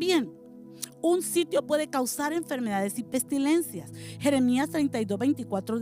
también un sitio puede causar enfermedades y pestilencias. Jeremías 32, 24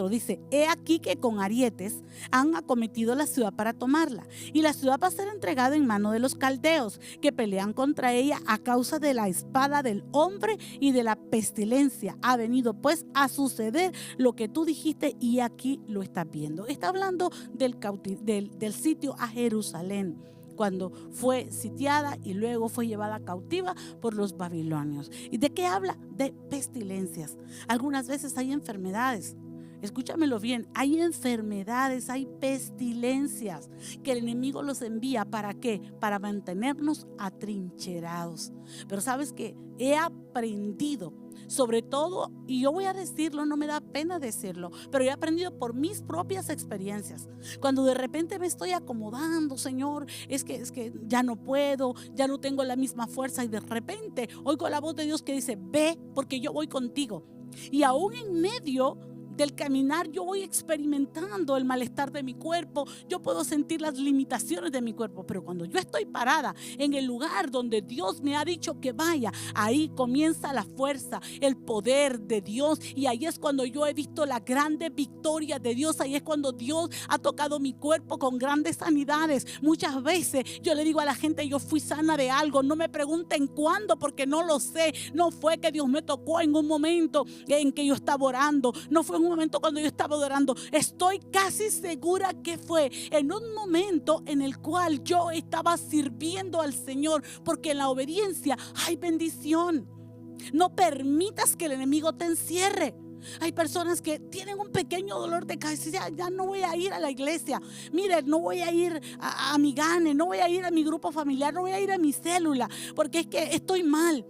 dice: he aquí que con arietes han acometido la ciudad para tomarla, y la ciudad va a ser entregada en mano de los caldeos, que pelean contra ella a causa de la espada del hombre y de la pestilencia. Ha venido pues a suceder lo que tú dijiste, y aquí lo estás viendo. Está hablando del sitio a Jerusalén, cuando fue sitiada y luego fue llevada cautiva por los babilonios. ¿Y de qué habla? De pestilencias. Algunas veces hay enfermedades. Escúchamelo bien, hay enfermedades, hay pestilencias que el enemigo los envía. ¿Para qué? Para mantenernos atrincherados. Pero sabes que he aprendido, sobre todo, y yo voy a decirlo, no me da pena decirlo, pero he aprendido por mis propias experiencias. Cuando de repente me estoy acomodando, Señor, es que ya no puedo, ya no tengo la misma fuerza, y de repente oigo la voz de Dios que dice: ve, porque yo voy contigo. Y aún en medio del caminar yo voy experimentando el malestar de mi cuerpo, yo puedo sentir las limitaciones de mi cuerpo, pero cuando yo estoy parada en el lugar donde Dios me ha dicho que vaya, ahí comienza la fuerza, el poder de Dios, y ahí es cuando yo he visto la grande victoria de Dios. Ahí es cuando Dios ha tocado mi cuerpo con grandes sanidades. Muchas veces yo le digo a la gente: yo fui sana de algo. No me pregunten cuándo, porque no lo sé. No fue que Dios me tocó en un momento en que yo estaba orando, no fue en un momento cuando yo estaba adorando. Estoy casi segura que fue en un momento en el cual yo estaba sirviendo al Señor, porque en la obediencia hay bendición. No permitas que el enemigo te encierre. Hay personas que tienen un pequeño dolor de cabeza: ya no voy a ir a la iglesia, mire, no voy a ir a mi gane, no voy a ir a mi grupo familiar, no voy a ir a mi célula, porque es que estoy mal.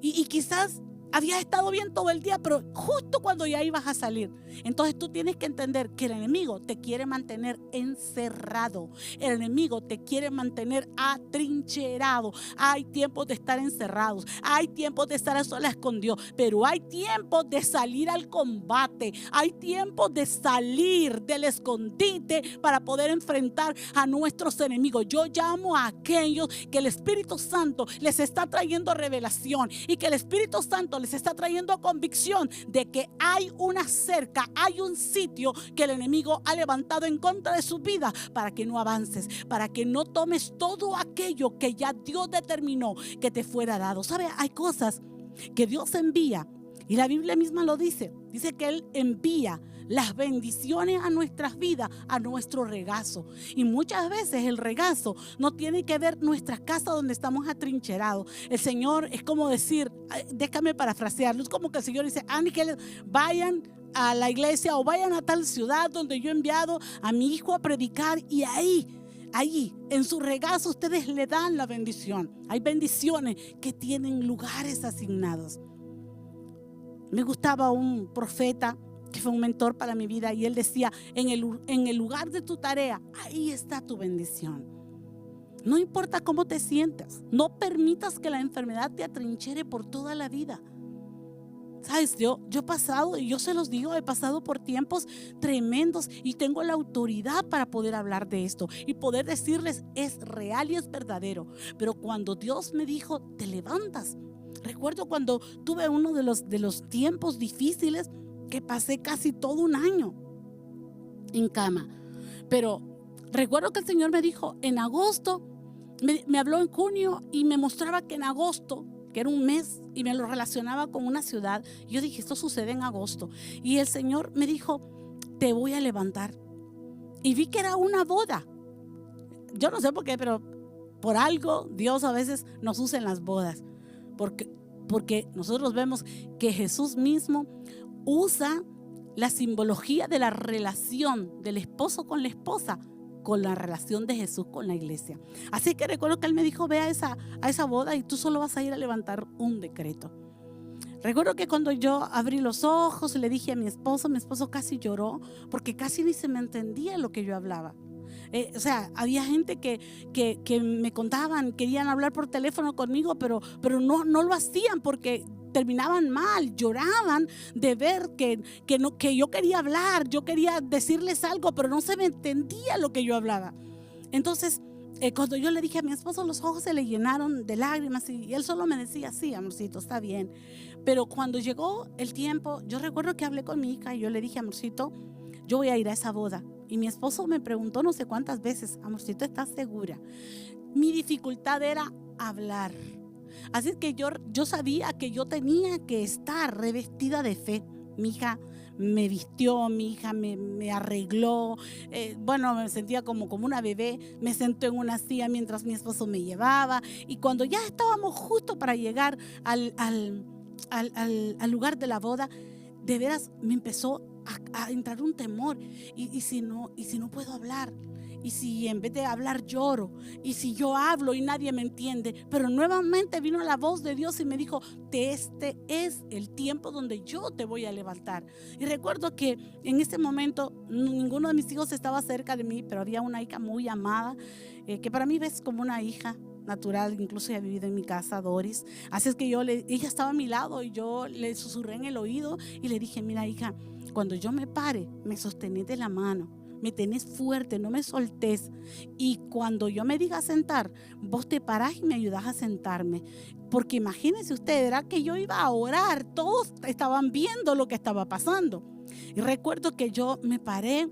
Y quizás habías estado bien todo el día, pero justo cuando ya ibas a salir. Entonces tú tienes que entender que el enemigo te quiere mantener encerrado. El enemigo te quiere mantener atrincherado. Hay tiempos de estar encerrados, hay tiempos de estar a solas con Dios, pero hay tiempos de salir al combate. Hay tiempos de salir del escondite para poder enfrentar a nuestros enemigos. Yo llamo a aquellos que el Espíritu Santo les está trayendo revelación, y que el Espíritu Santo les está trayendo convicción de que hay una cerca, hay un sitio que el enemigo ha levantado en contra de su vida, para que no avances, para que no tomes todo aquello que ya Dios determinó que te fuera dado. ¿Sabe? Hay cosas que Dios envía, y la Biblia misma lo dice que Él envía las bendiciones a nuestras vidas, a nuestro regazo. Y muchas veces el regazo no tiene que ver nuestra casa donde estamos atrincherados. El Señor es como decir, déjame parafrasearlo, es como que el Señor dice: ángeles, vayan a la iglesia o vayan a tal ciudad donde yo he enviado a mi hijo a predicar, y ahí en su regazo ustedes le dan la bendición. Hay bendiciones que tienen lugares asignados. Me gustaba un profeta que fue un mentor para mi vida, y él decía: en el lugar de tu tarea, ahí está tu bendición. No importa cómo te sientas, no permitas que la enfermedad te atrinchere por toda la vida. Sabes, yo he pasado, y yo se los digo, he pasado por tiempos tremendos, y tengo la autoridad para poder hablar de esto y poder decirles: es real y es verdadero. Pero cuando Dios me dijo: te levantas. Recuerdo cuando tuve uno de los tiempos difíciles, que pasé casi todo un año en cama. Pero recuerdo que el Señor me dijo en agosto, me habló en junio y me mostraba que en agosto, que era un mes, y me lo relacionaba con una ciudad. Yo dije: esto sucede en agosto. Y el Señor me dijo: te voy a levantar. Y vi que era una boda. Yo no sé por qué, pero por algo Dios a veces nos usa en las bodas. Porque nosotros vemos que Jesús mismo usa la simbología de la relación del esposo con la esposa, con la relación de Jesús con la iglesia. Así que recuerdo que Él me dijo: ve a esa boda, y tú solo vas a ir a levantar un decreto. Recuerdo que cuando yo abrí los ojos, le dije a mi esposo casi lloró, porque casi ni se me entendía lo que yo hablaba. O sea, había gente que me contaban, querían hablar por teléfono conmigo, pero no lo hacían, porque terminaban mal, lloraban de ver que yo quería hablar, yo quería decirles algo, pero no se me entendía lo que yo hablaba. Entonces cuando yo le dije a mi esposo, los ojos se le llenaron de lágrimas y él solo me decía, sí, amorcito, está bien. Pero cuando llegó el tiempo, yo recuerdo que hablé con mi hija y yo le dije, amorcito, yo voy a ir a esa boda. Y mi esposo me preguntó no sé cuántas veces, amorcito, ¿estás segura? Mi dificultad era hablar. Así es que yo sabía que yo tenía que estar revestida de fe. Mi hija me vistió, mi hija me arregló, bueno, me sentía como una bebé, me sentó en una silla mientras mi esposo me llevaba, y cuando ya estábamos justo para llegar al lugar de la boda, de veras me empezó a entrar un temor, y si no puedo hablar, y si en vez de hablar lloro, y si yo hablo y nadie me entiende. Pero nuevamente vino la voz de Dios y me dijo, este es el tiempo donde yo te voy a levantar. Y recuerdo que en ese momento ninguno de mis hijos estaba cerca de mí, pero había una hija muy amada, que para mí ves como una hija natural, incluso ella ha vivido en mi casa, Doris. Así es que ella estaba a mi lado y yo le susurré en el oído y le dije, mira, hija, cuando yo me pare, me sostenés de la mano, me tenés fuerte, no me soltés, y cuando yo me diga sentar, vos te parás y me ayudás a sentarme. Porque imagínense ustedes, era que yo iba a orar, todos estaban viendo lo que estaba pasando. Y recuerdo que yo me paré,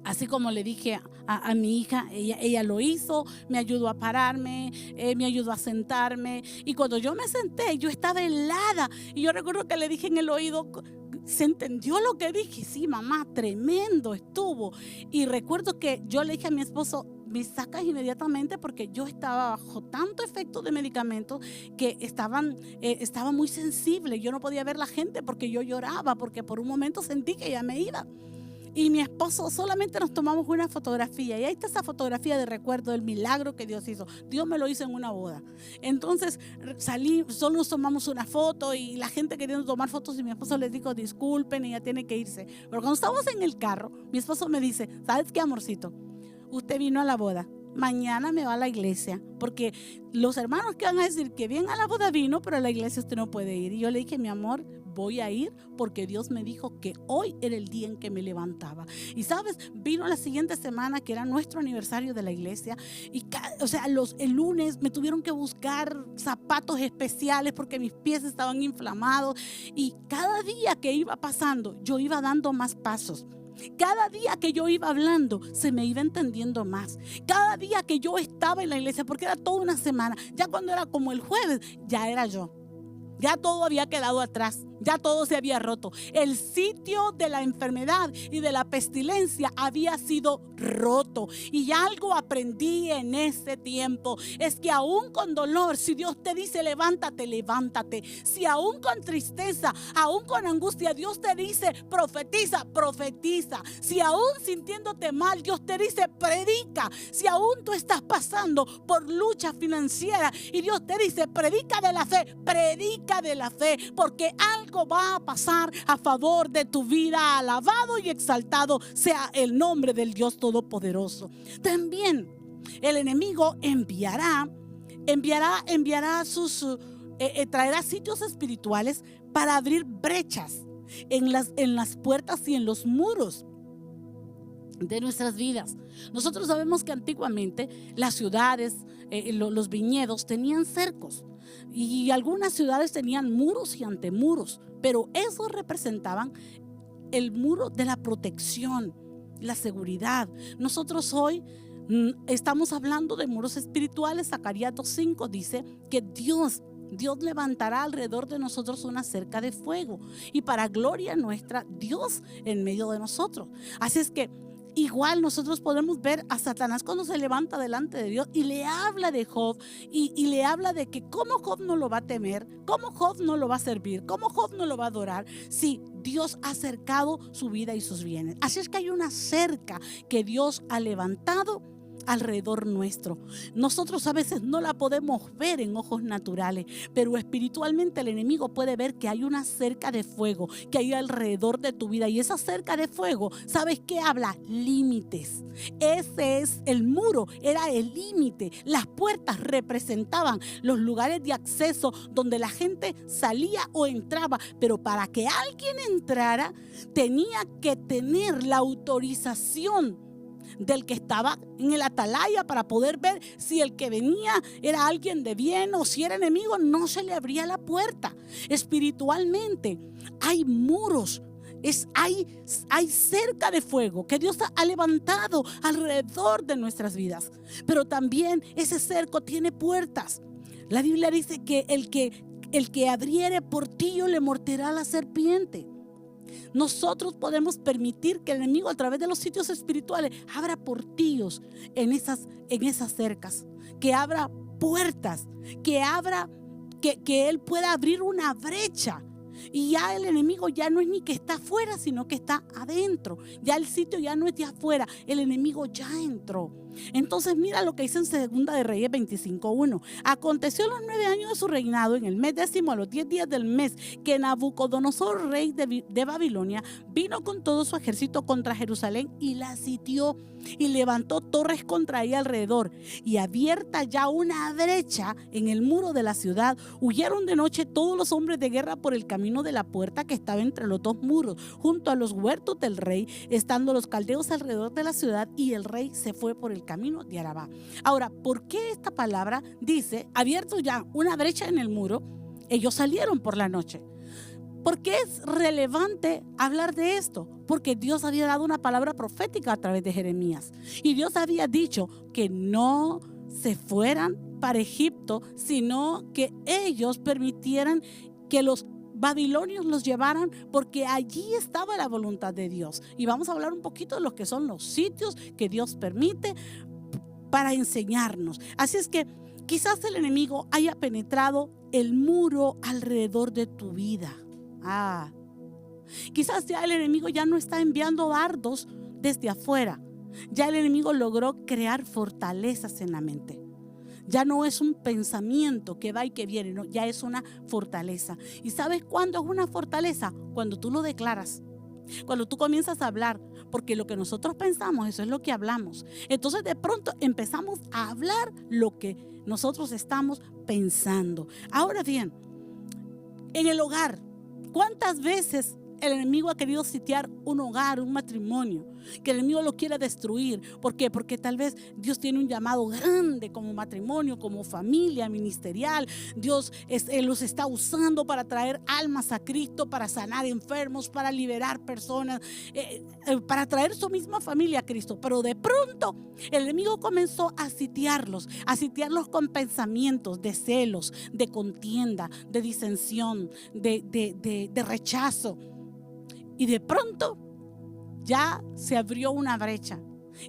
así como le dije a mi hija, ella lo hizo, me ayudó a pararme, me ayudó a sentarme, y cuando yo me senté, yo estaba helada, y yo recuerdo que le dije en el oído, ¿se entendió lo que dije? Sí, mamá, tremendo estuvo. Y recuerdo que yo le dije a mi esposo, me sacas inmediatamente, porque yo estaba bajo tanto efecto de medicamentos que estaba muy sensible. Yo no podía ver la gente porque yo lloraba, porque por un momento sentí que ya me iba. Y mi esposo, solamente nos tomamos una fotografía, y ahí está esa fotografía de recuerdo del milagro que Dios hizo. Dios me lo hizo en una boda. Entonces salí, solo nos tomamos una foto, y la gente queriendo tomar fotos, y mi esposo les dijo, disculpen, ella tiene que irse. Pero cuando estábamos en el carro, mi esposo me dice, ¿sabes qué, amorcito? Usted vino a la boda, mañana me va a la iglesia, porque los hermanos que van a decir que bien a la boda vino, pero a la iglesia usted no puede ir. Y yo le dije, mi amor, voy a ir porque Dios me dijo que hoy era el día en que me levantaba. Y sabes, vino la siguiente semana, que era nuestro aniversario de la iglesia, y el lunes me tuvieron que buscar zapatos especiales porque mis pies estaban inflamados, y cada día que iba pasando yo iba dando más pasos. Cada día que yo iba hablando, se me iba entendiendo más. Cada día que yo estaba en la iglesia, porque era toda una semana, ya cuando era como el jueves, ya era yo. Ya todo había quedado atrás, ya todo se había roto. El sitio de la enfermedad y de la pestilencia había sido roto. Y ya algo aprendí en ese tiempo, es que aún con dolor, si Dios te dice levántate, levántate. Si aún con tristeza, aún con angustia, Dios te dice profetiza, profetiza. Si aún sintiéndote mal, Dios te dice predica. Si aún tú estás pasando por lucha financiera y Dios te dice predica de la fe, predica de la fe, porque algo va a pasar a favor de tu vida. Alabado y exaltado sea el nombre del Dios Todopoderoso. También el enemigo traerá sitios espirituales para abrir brechas en las puertas y en los muros de nuestras vidas. Nosotros sabemos que antiguamente las ciudades, los viñedos tenían cercos, y algunas ciudades tenían muros y antemuros, pero esos representaban el muro de la protección, la seguridad. Nosotros hoy estamos hablando de muros espirituales. Zacarías 2:5 dice que Dios levantará alrededor de nosotros una cerca de fuego, y para gloria nuestra, Dios en medio de nosotros. Así es que igual nosotros podemos ver a Satanás cuando se levanta delante de Dios y le habla de Job, y le habla de que cómo Job no lo va a temer, cómo Job no lo va a servir, cómo Job no lo va a adorar, si Dios ha cercado su vida y sus bienes. Así es que hay una cerca que Dios ha levantado alrededor nuestro. Nosotros a veces no la podemos ver en ojos naturales, pero espiritualmente el enemigo puede ver que hay una cerca de fuego que hay alrededor de tu vida, y esa cerca de fuego, ¿sabes qué habla? Límites. Ese es el muro, era el límite. Las puertas representaban los lugares de acceso donde la gente salía o entraba, pero para que alguien entrara tenía que tener la autorización del que estaba en el atalaya para poder ver si el que venía era alguien de bien o si era enemigo. No se le abría la puerta. Espiritualmente hay muros. Hay cerca de fuego que Dios ha levantado alrededor de nuestras vidas. Pero también ese cerco tiene puertas. La Biblia dice que el que abriere portillo le morderá la serpiente. Nosotros podemos permitir que el enemigo, a través de los sitios espirituales, abra portillos en esas cercas, que abra puertas, que él pueda abrir una brecha. Y ya el enemigo ya no es ni que está afuera, sino que está adentro. Ya el sitio ya no es de afuera, el enemigo ya entró. Entonces mira lo que dice en Segunda de Reyes 25:1. Aconteció en los 9 años de su reinado, en el mes 10º, a los 10 días del mes, que Nabucodonosor, rey de Babilonia, vino con todo su ejército contra Jerusalén y la sitió, y levantó torres contra ella alrededor, y abierta ya una brecha en el muro de la ciudad, huyeron de noche todos los hombres de guerra por el camino de la puerta que estaba entre los dos muros, junto a los huertos del rey, estando los caldeos alrededor de la ciudad, y el rey se fue por el camino de Arabá. Ahora, ¿por qué esta palabra dice abierto ya una brecha en el muro? Ellos salieron por la noche. ¿Por qué es relevante hablar de esto? Porque Dios había dado una palabra profética a través de Jeremías. Y Dios había dicho que no se fueran para Egipto, sino que ellos permitieran que los babilonios los llevaran, porque allí estaba la voluntad de Dios. Y vamos a hablar un poquito de lo que son los sitios que Dios permite para enseñarnos. Así es que quizás el enemigo haya penetrado el muro alrededor de tu vida. Quizás ya el enemigo ya no está enviando dardos desde afuera. Ya el enemigo logró crear fortalezas en la mente. Ya no es un pensamiento que va y que viene, no, ya es una fortaleza. ¿Y sabes cuándo es una fortaleza? Cuando tú lo declaras, cuando tú comienzas a hablar, porque lo que nosotros pensamos, eso es lo que hablamos. Entonces de pronto empezamos a hablar lo que nosotros estamos pensando. Ahora bien, en el hogar, ¿cuántas veces el enemigo ha querido sitiar un hogar, un matrimonio? Que el enemigo lo quiera destruir. ¿Por qué? Porque tal vez Dios tiene un llamado grande como matrimonio, como familia ministerial. Dios los está usando para traer almas a Cristo, para sanar enfermos, para liberar personas, para traer su misma familia a Cristo. Pero de pronto el enemigo comenzó a sitiarlos con pensamientos de celos, de contienda, de disensión, de rechazo. Y de pronto ya se abrió una brecha.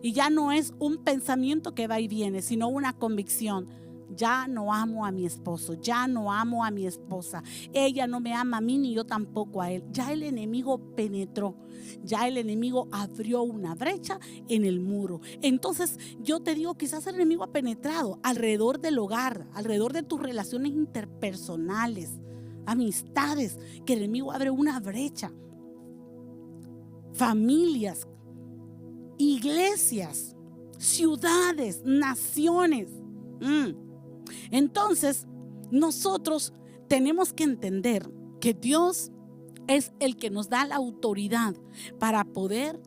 Y ya no es un pensamiento que va y viene, sino una convicción. Ya no amo a mi esposo, ya no amo a mi esposa. Ella no me ama a mí ni yo tampoco a él. Ya el enemigo penetró. Ya el enemigo abrió una brecha en el muro. Entonces yo te digo, quizás el enemigo ha penetrado alrededor del hogar, alrededor de tus relaciones interpersonales, amistades, que el enemigo abre una brecha. Familias, iglesias, ciudades, naciones. Entonces, nosotros tenemos que entender que Dios es el que nos da la autoridad para poder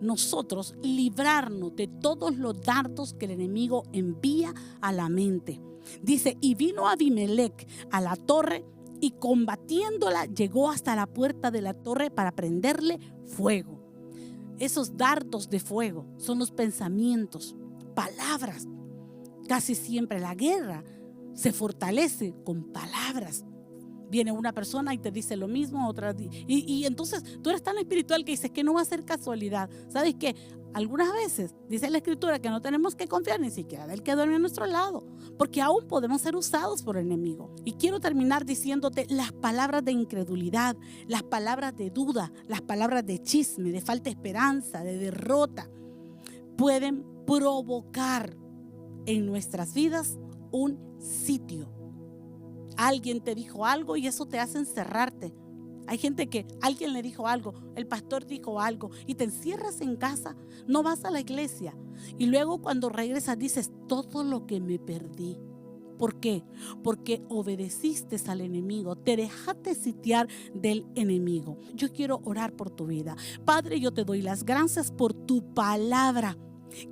nosotros librarnos de todos los dardos que el enemigo envía a la mente. Dice, y vino Abimelech a la torre, y combatiéndola llegó hasta la puerta de la torre para prenderle fuego. Esos dardos de fuego son los pensamientos, palabras. Casi siempre la guerra se fortalece con palabras. Viene una persona y te dice lo mismo, otra, y entonces tú eres tan espiritual que dices que no va a ser casualidad. ¿Sabes qué? Algunas veces dice la Escritura que no tenemos que confiar ni siquiera del que duerme a nuestro lado, porque aún podemos ser usados por el enemigo. Y quiero terminar diciéndote las palabras de incredulidad, las palabras de duda, las palabras de chisme, de falta de esperanza, de derrota, pueden provocar en nuestras vidas un sitio. Alguien te dijo algo y eso te hace encerrarte. Hay gente que alguien le dijo algo, el pastor dijo algo y te encierras en casa, no vas a la iglesia y luego cuando regresas dices todo lo que me perdí ¿Por qué? Porque obedeciste al enemigo, te dejaste sitiar del enemigo. Yo quiero orar por tu vida. Padre, yo te doy las gracias por tu palabra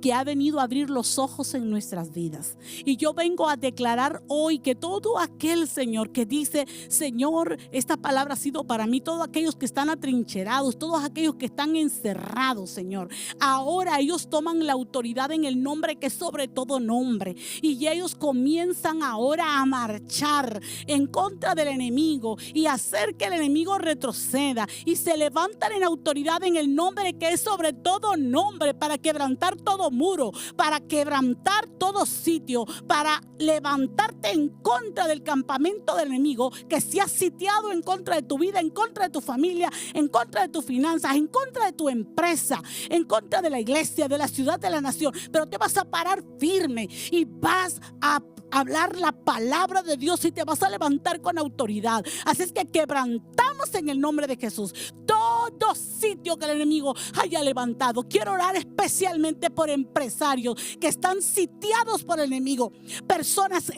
que ha venido a abrir los ojos en nuestras vidas. Y yo vengo a declarar hoy que todo aquel, Señor, que dice: Señor, esta palabra ha sido para mí, todos aquellos que están atrincherados, todos aquellos que están encerrados, Señor, ahora ellos toman la autoridad en el nombre que es sobre todo nombre, y ellos comienzan ahora a marchar en contra del enemigo y hacer que el enemigo retroceda, y se levantan en autoridad en el nombre que es sobre todo nombre, para quebrantar todo muro, para quebrantar todo sitio, para levantarte en contra del campamento del enemigo que se ha sitiado en contra de tu vida, en contra de tu familia, en contra de tus finanzas, en contra de tu empresa, en contra de la iglesia, de la ciudad, de la nación. Pero te vas a parar firme y vas a hablar la palabra de Dios y te vas a levantar con autoridad. Así es que quebrantamos en el nombre de Jesús todo sitio que el enemigo haya levantado. Quiero orar especialmente por empresarios que están sitiados por el enemigo, personas,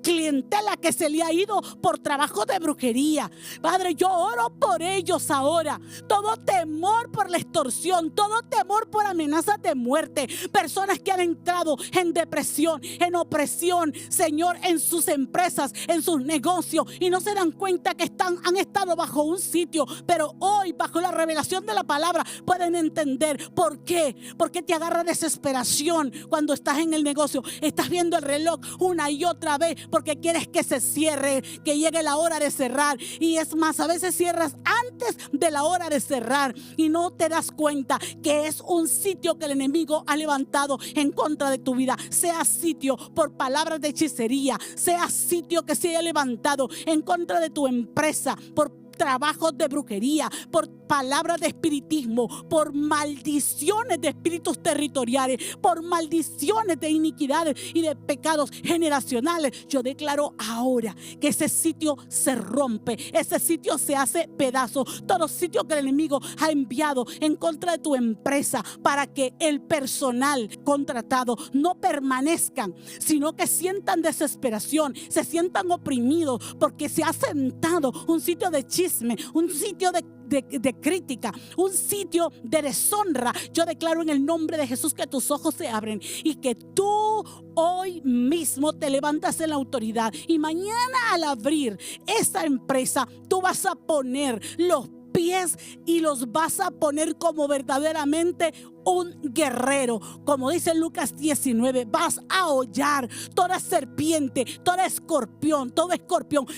clientela que se le ha ido por trabajo de brujería. Padre, yo oro por ellos ahora. Todo temor por la extorsión, todo temor por amenazas de muerte, personas que han entrado en depresión, en opresión, Señor, en sus empresas, en sus negocios, y no se dan cuenta que han estado bajo un sitio, pero hoy bajo la revelación de la palabra pueden entender por qué. Porque te agarra desesperación cuando estás en el negocio, estás viendo el reloj una y otra vez porque quieres que se cierre, que llegue la hora de cerrar, y es más, a veces cierras antes de la hora de cerrar y no te das cuenta que es un sitio que el enemigo ha levantado en contra de tu vida, sea sitio por palabras de hechicería, sea sitio que se haya levantado en contra de tu empresa por trabajos de brujería, por palabras de espiritismo, por maldiciones de espíritus territoriales, por maldiciones de iniquidades y de pecados generacionales. Yo declaro ahora que ese sitio se rompe, ese sitio se hace pedazos. Todo sitio que el enemigo ha enviado en contra de tu empresa para que el personal contratado no permanezcan, sino que sientan desesperación, se sientan oprimidos porque se ha sentado un sitio de chisme, un sitio de crítica, un sitio de deshonra. Yo declaro en el nombre de Jesús que tus ojos se abren y que tú hoy mismo te levantas en la autoridad, y mañana al abrir esa empresa tú vas a poner los pies y los vas a poner como verdaderamente un guerrero. Como dice Lucas 19, vas a hollar toda serpiente, todo escorpión.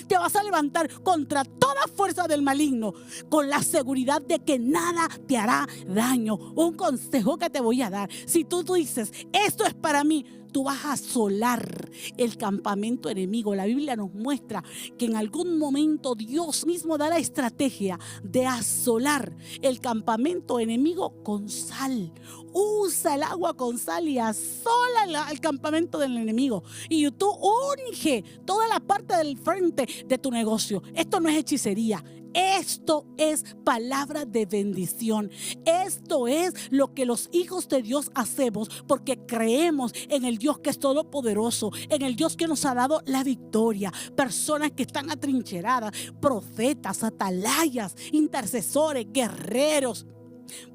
Te vas a levantar contra toda fuerza del maligno con la seguridad de que nada te hará daño. Un consejo que te voy a dar: si tú dices, esto es para mí, tú vas a asolar el campamento enemigo. La Biblia nos muestra que en algún momento Dios mismo da la estrategia de asolar el campamento enemigo con sal. Usa el agua con sal y asola el campamento del enemigo, y tú unge toda la parte del frente de tu negocio. Esto no es hechicería. Esto es palabra de bendición. Esto es lo que los hijos de Dios hacemos porque creemos en el Dios que es todopoderoso, en el Dios que nos ha dado la victoria. Personas que están atrincheradas, profetas, atalayas, intercesores, guerreros,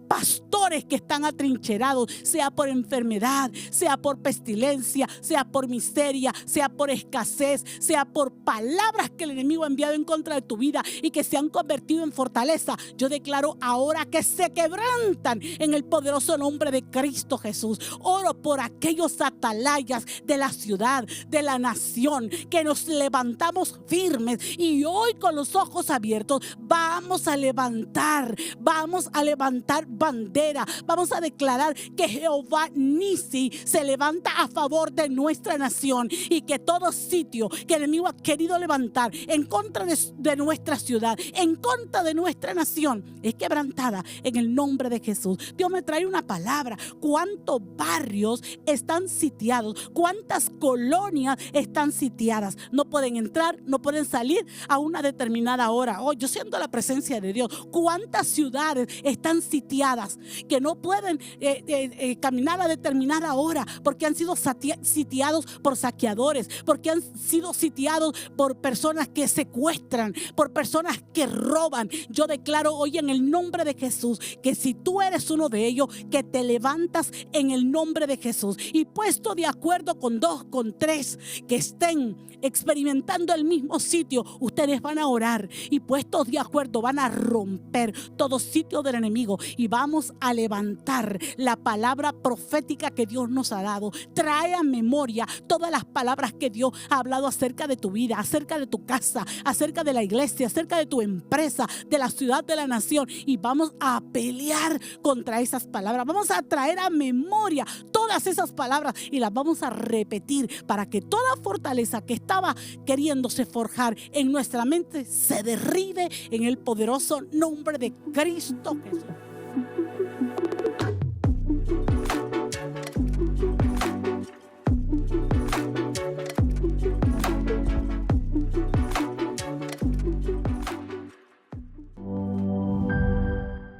pastores que están atrincherados, sea por enfermedad, sea por pestilencia, sea por miseria, sea por escasez, sea por palabras que el enemigo ha enviado en contra de tu vida y que se han convertido en fortaleza. Yo declaro ahora que se quebrantan en el poderoso nombre de Cristo Jesús. Oro por aquellos atalayas de la ciudad, de la nación, que nos levantamos firmes, y hoy con los ojos abiertos vamos a levantar bandera. Vamos a declarar que Jehová Nisi se levanta a favor de nuestra nación, y que todo sitio que el enemigo ha querido levantar en contra de nuestra ciudad, en contra de nuestra nación, es quebrantada en el nombre de Jesús. Dios me trae una palabra. ¿Cuántos barrios están sitiados? ¿Cuántas colonias están sitiadas? No pueden entrar, no pueden salir a una determinada hora. Yo siento la presencia de Dios. ¿Cuántas ciudades están sitiadas sitiadas, que no pueden caminar a determinada hora, porque han sido sitiados por saqueadores, porque han sido sitiados por personas que secuestran, por personas que roban. Yo declaro hoy en el nombre de Jesús que si tú eres uno de ellos, que te levantas en el nombre de Jesús, y puesto de acuerdo con 2, con 3 que estén experimentando el mismo sitio, ustedes van a orar, y puestos de acuerdo van a romper todo sitio del enemigo, y vamos a levantar la palabra profética que Dios nos ha dado. Trae a memoria todas las palabras que Dios ha hablado acerca de tu vida, acerca de tu casa, acerca de la iglesia, acerca de tu empresa, de la ciudad, de la nación, y vamos a pelear contra esas palabras. Vamos a traer a memoria todas esas palabras y las vamos a repetir para que toda fortaleza que estaba queriéndose forjar en nuestra mente se derribe en el poderoso nombre de Cristo Jesús.